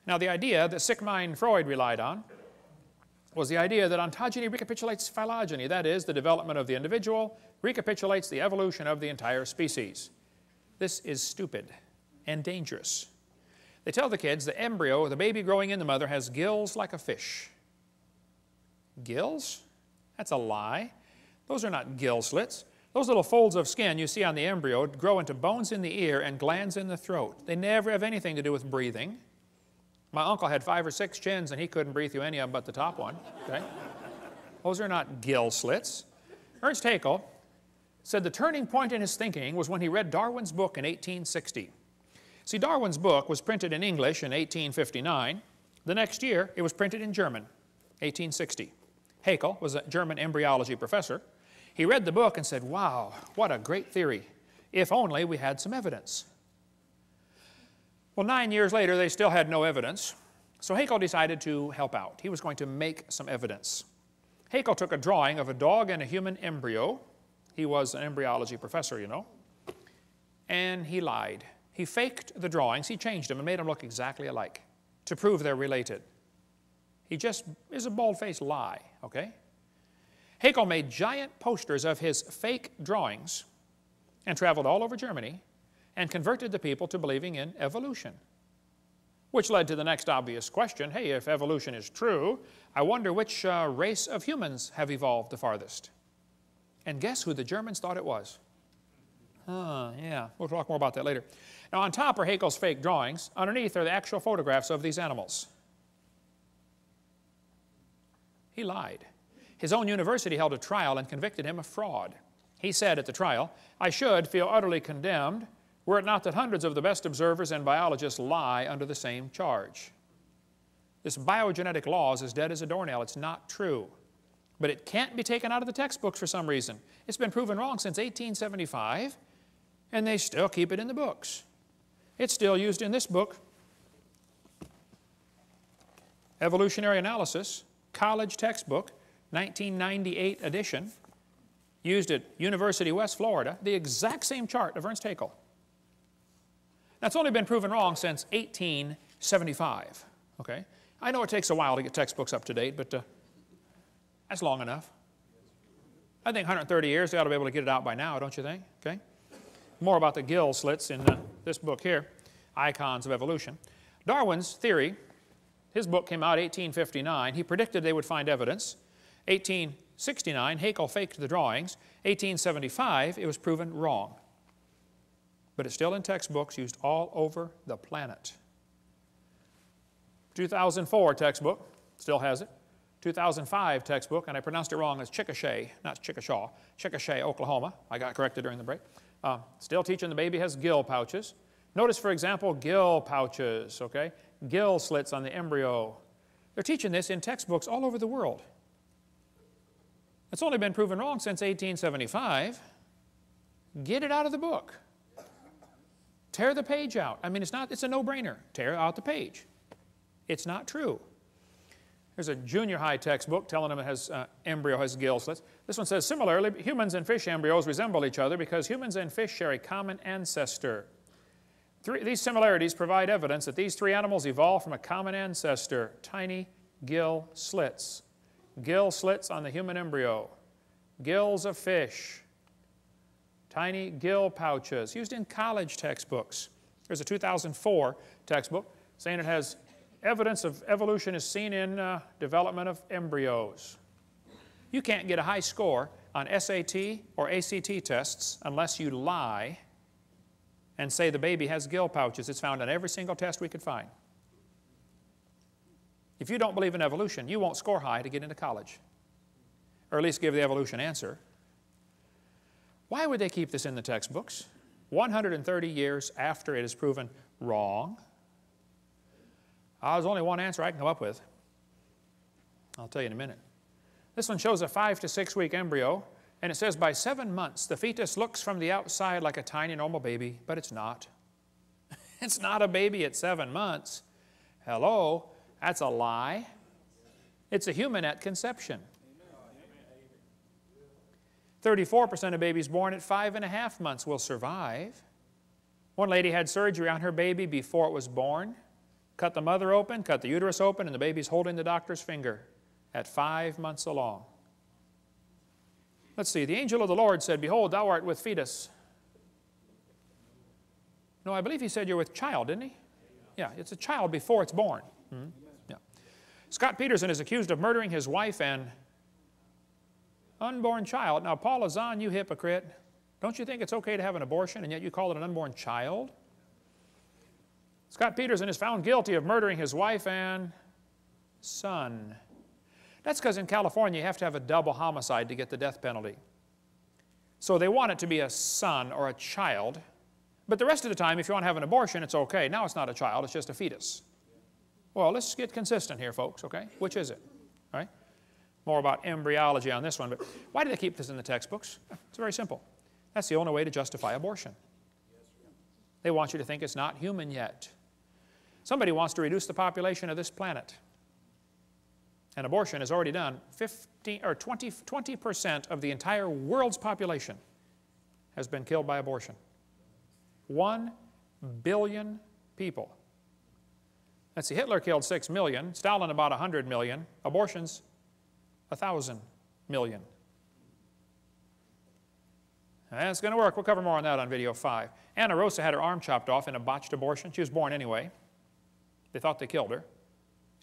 Now, the idea that sick mind Freud relied on was the idea that ontogeny recapitulates phylogeny. That is, the development of the individual recapitulates the evolution of the entire species. This is stupid and dangerous. They tell the kids the embryo, the baby growing in the mother, has gills like a fish. Gills? That's a lie. Those are not gill slits. Those little folds of skin you see on the embryo grow into bones in the ear and glands in the throat. They never have anything to do with breathing. My uncle had 5 or 6 chins, and he couldn't breathe through any of them but the top one. Okay? Those are not gill slits. Ernst Haeckel said the turning point in his thinking was when he read Darwin's book in 1860. See, Darwin's book was printed in English in 1859. The next year, it was printed in German, 1860. Haeckel was a German embryology professor. He read the book and said, wow, what a great theory. If only we had some evidence. Well, 9 years later, they still had no evidence, so Haeckel decided to help out. He was going to make some evidence. Haeckel took a drawing of a dog and a human embryo. He was an embryology professor, you know, and he lied. He faked the drawings. He changed them and made them look exactly alike to prove they're related. He just is a bald-faced lie, okay? Haeckel made giant posters of his fake drawings and traveled all over Germany and converted the people to believing in evolution, which led to the next obvious question. Hey, if evolution is true, I wonder which race of humans have evolved the farthest. And guess who the Germans thought it was? Yeah, we'll talk more about that later. Now, on top are Haeckel's fake drawings. Underneath are the actual photographs of these animals. He lied. His own university held a trial and convicted him of fraud. He said at the trial, I should feel utterly condemned were it not that hundreds of the best observers and biologists lie under the same charge. This biogenetic law is as dead as a doornail. It's not true. But it can't be taken out of the textbooks for some reason. It's been proven wrong since 1875, and they still keep it in the books. It's still used in this book, Evolutionary Analysis, college textbook, 1998 edition, used at University West Florida, the exact same chart of Ernst Haeckel. That's only been proven wrong since 1875, okay? I know it takes a while to get textbooks up to date, but that's long enough. I think 130 years, they ought to be able to get it out by now, don't you think? Okay? More about the gill slits in this book here, Icons of Evolution. Darwin's theory, his book came out in 1859. He predicted they would find evidence. 1869, Haeckel faked the drawings. 1875, it was proven wrong. But it's still in textbooks used all over the planet. 2004 textbook, still has it. 2005 textbook, and I pronounced it wrong, it's Chickasha, not Chickashaw, Chickasha, Oklahoma. I got corrected during the break. Still teaching the baby has gill pouches. Notice, for example, gill pouches, okay? Gill slits on the embryo. They're teaching this in textbooks all over the world. It's only been proven wrong since 1875. Get it out of the book. Tear the page out. I mean, it's a no-brainer. Tear out the page. It's not true. There's a junior high textbook telling them it has embryo has gill slits. This one says, similarly, humans and fish embryos resemble each other because humans and fish share a common ancestor. These similarities provide evidence that these three animals evolved from a common ancestor, tiny gill slits. Gill slits on the human embryo. Gills of fish. Tiny gill pouches, used in college textbooks. There's a 2004 textbook saying it has evidence of evolution is seen in development of embryos. You can't get a high score on SAT or ACT tests unless you lie and say the baby has gill pouches. It's found on every single test we could find. If you don't believe in evolution, you won't score high to get into college, or at least give the evolution answer. Why would they keep this in the textbooks 130 years after it is proven wrong? There's only one answer I can come up with. I'll tell you in a minute. This one shows a 5 to 6 week embryo, and it says by 7 months the fetus looks from the outside like a tiny normal baby, but it's not. It's not a baby at 7 months. Hello, that's a lie. It's a human at conception. 34% of babies born at 5.5 months will survive. One lady had surgery on her baby before it was born. Cut the mother open, cut the uterus open, and the baby's holding the doctor's finger at 5 months along. Let's see. The angel of the Lord said, behold, thou art with fetus. No, I believe he said you're with child, didn't he? Yeah, it's a child before it's born. Yeah. Scott Peterson is accused of murdering his wife and unborn child. Now, Paul Azan, you hypocrite. Don't you think it's okay to have an abortion, and yet you call it an unborn child? Scott Peterson is found guilty of murdering his wife and son. That's because in California you have to have a double homicide to get the death penalty. So they want it to be a son or a child, but the rest of the time if you want to have an abortion it's okay. Now it's not a child, it's just a fetus. Well, let's get consistent here, folks, okay? Which is it? All right? More about embryology on this one, but why do they keep this in the textbooks? It's very simple. That's the only way to justify abortion. They want you to think it's not human yet. Somebody wants to reduce the population of this planet. And abortion has already done 20% of the entire world's population has been killed by abortion. 1 billion people. Let's see, Hitler killed 6 million, Stalin about 100 million, abortions 1,000 million. That's going to work. We'll cover more on that on video 5. Anna Rosa had her arm chopped off in a botched abortion. She was born anyway. They thought they killed her.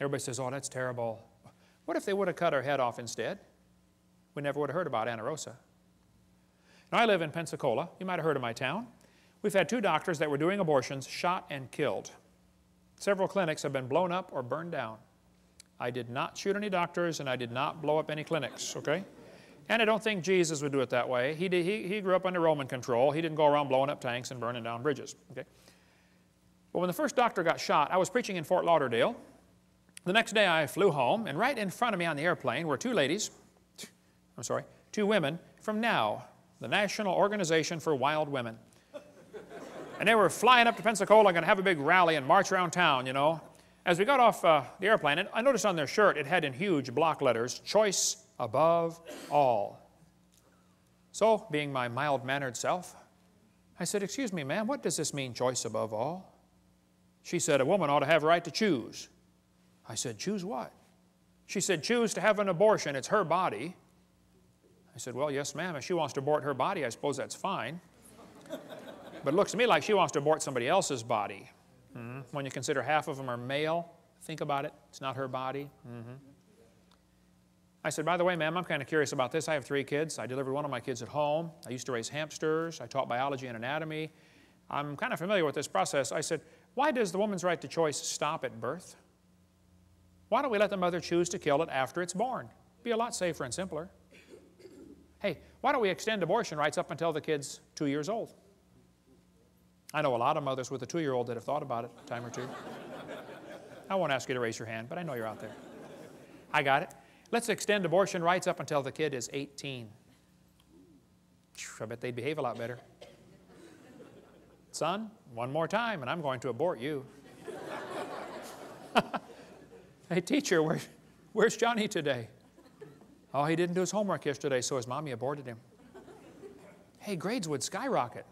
Everybody says, oh, that's terrible. What if they would have cut her head off instead? We never would have heard about Anna Rosa. Now, I live in Pensacola. You might have heard of my town. We've had 2 doctors that were doing abortions shot and killed. Several clinics have been blown up or burned down. I did not shoot any doctors, and I did not blow up any clinics, okay? And I don't think Jesus would do it that way. He grew up under Roman control. He didn't go around blowing up tanks and burning down bridges, okay? But when the first doctor got shot, I was preaching in Fort Lauderdale. The next day I flew home, and right in front of me on the airplane were 2 women from NOW, the National Organization for Wild Women. And they were flying up to Pensacola, going to have a big rally and march around town, you know. As we got off the airplane, and I noticed on their shirt it had in huge block letters, choice above all. So, being my mild-mannered self, I said, excuse me, ma'am, what does this mean, choice above all? She said, a woman ought to have a right to choose. I said, choose what? She said, choose to have an abortion. It's her body. I said, well, yes, ma'am. If she wants to abort her body, I suppose that's fine. But it looks to me like she wants to abort somebody else's body. When you consider half of them are male, think about it. It's not her body. I said, by the way, ma'am, I'm kind of curious about this. I have 3 kids. I delivered one of my kids at home. I used to raise hamsters. I taught biology and anatomy. I'm kind of familiar with this process. I said, why does the woman's right to choice stop at birth? Why don't we let the mother choose to kill it after it's born? It'd be a lot safer and simpler. Hey, why don't we extend abortion rights up until the kid's 2 years old? I know a lot of mothers with a 2-year-old that have thought about it a time or 2. I won't ask you to raise your hand, but I know you're out there. I got it. Let's extend abortion rights up until the kid is 18. I bet they'd behave a lot better. Son, one more time, and I'm going to abort you. Hey, teacher, where's Johnny today? Oh, he didn't do his homework yesterday, so his mommy aborted him. Hey, grades would skyrocket,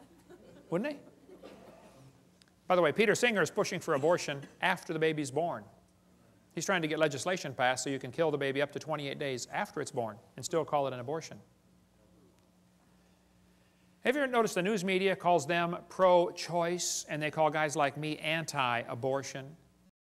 wouldn't they? By the way, Peter Singer is pushing for abortion after the baby's born. He's trying to get legislation passed so you can kill the baby up to 28 days after it's born and still call it an abortion. Have you ever noticed the news media calls them pro-choice and they call guys like me anti-abortion?